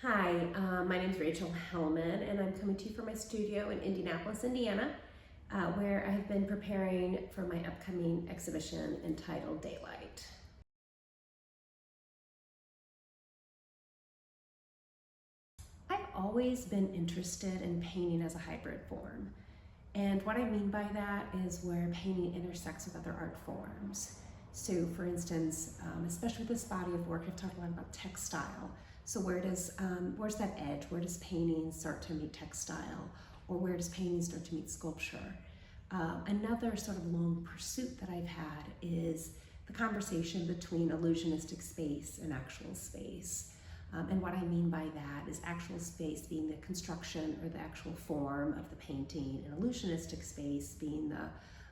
Hi, my name is Rachel Hellmann, and I'm coming to you from my studio in Indianapolis, Indiana, where I've been preparing for my upcoming exhibition entitled Daylight. I've always been interested in painting as a hybrid form, and what I mean by that is where painting intersects with other art forms. So for instance, especially with this body of work, I've talked a lot about textile. So where's that edge? Where does painting start to meet textile? Or where does painting start to meet sculpture? Another sort of long pursuit that I've had is the conversation between illusionistic space and actual space. And what I mean by that is actual space being the construction or the actual form of the painting, and illusionistic space being the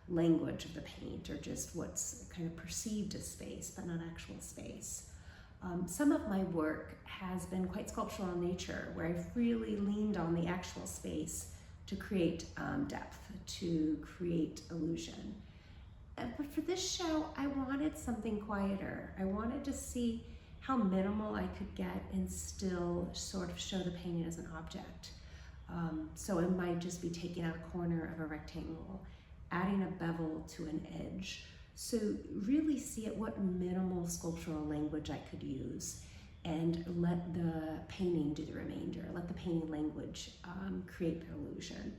language of the paint, or just what's kind of perceived as space, but not actual space. Some of my work has been quite sculptural in nature, where I've really leaned on the actual space to create depth, to create illusion. But for this show, I wanted something quieter. I wanted to see how minimal I could get and still sort of show the painting as an object. So it might just be taking out a corner of a rectangle, adding a bevel to an edge. So really see at what minimal sculptural language I could use, and let the painting do the remainder, let the painting language create the illusion.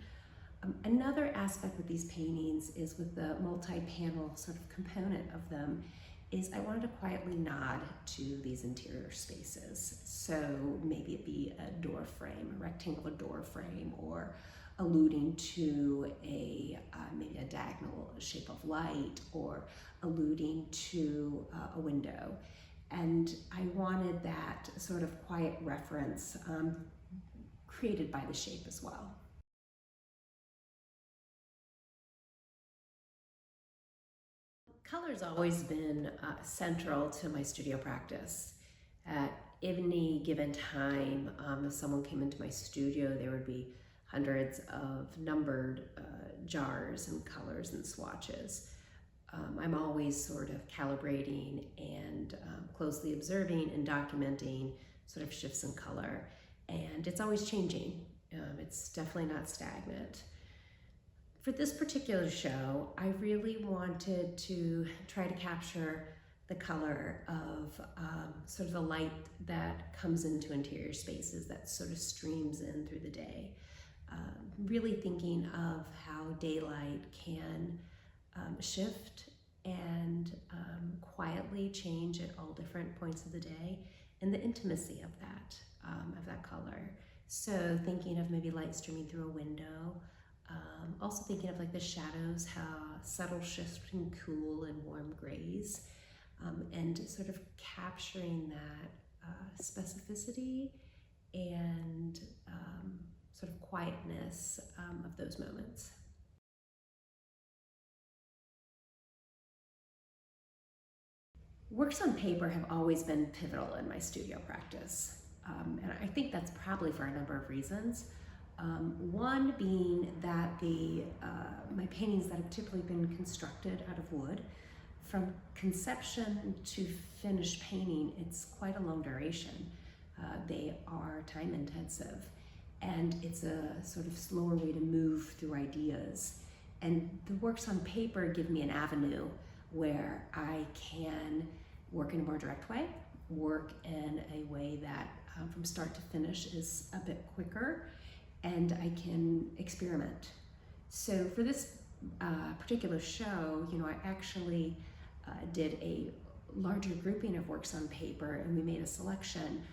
Another aspect with these paintings is with the multi-panel sort of component of them, is I wanted to quietly nod to these interior spaces. So maybe it be a door frame, a rectangular door frame, or alluding to maybe a diagonal shape of light, or alluding to a window. And I wanted that sort of quiet reference created by the shape as well. Color's always been central to my studio practice. At any given time, if someone came into my studio, there would be hundreds of numbered jars and colors and swatches. I'm always sort of calibrating and closely observing and documenting sort of shifts in color. And it's always changing. It's definitely not stagnant. For this particular show, I really wanted to try to capture the color of sort of the light that comes into interior spaces, that sort of streams in through the day. Really thinking of how daylight can shift and quietly change at all different points of the day, and the intimacy of that color. So thinking of maybe light streaming through a window, also thinking of like the shadows, how subtle shifts between cool and warm grays, and sort of capturing that specificity and sort of quietness of those moments. Works on paper have always been pivotal in my studio practice, and I think that's probably for a number of reasons. One being that my paintings that have typically been constructed out of wood, from conception to finished painting, it's quite a long duration. They are time intensive, and it's a sort of slower way to move through ideas. And the works on paper give me an avenue where I can work in a more direct way, work in a way that from start to finish is a bit quicker, and I can experiment. So for this particular show, I actually did a larger grouping of works on paper, and we made a selection.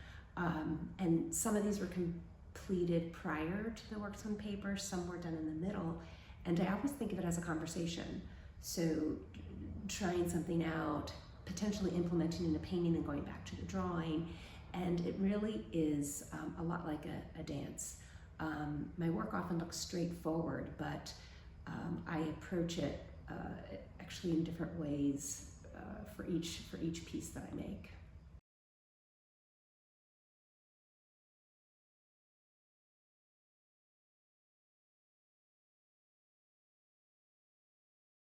And some of these were completed prior to the works on paper, some were done in the middle, and I always think of it as a conversation. So trying something out, potentially implementing in a painting and going back to the drawing, and it really is a lot like a dance. My work often looks straightforward, but I approach it actually in different ways for each piece that I make.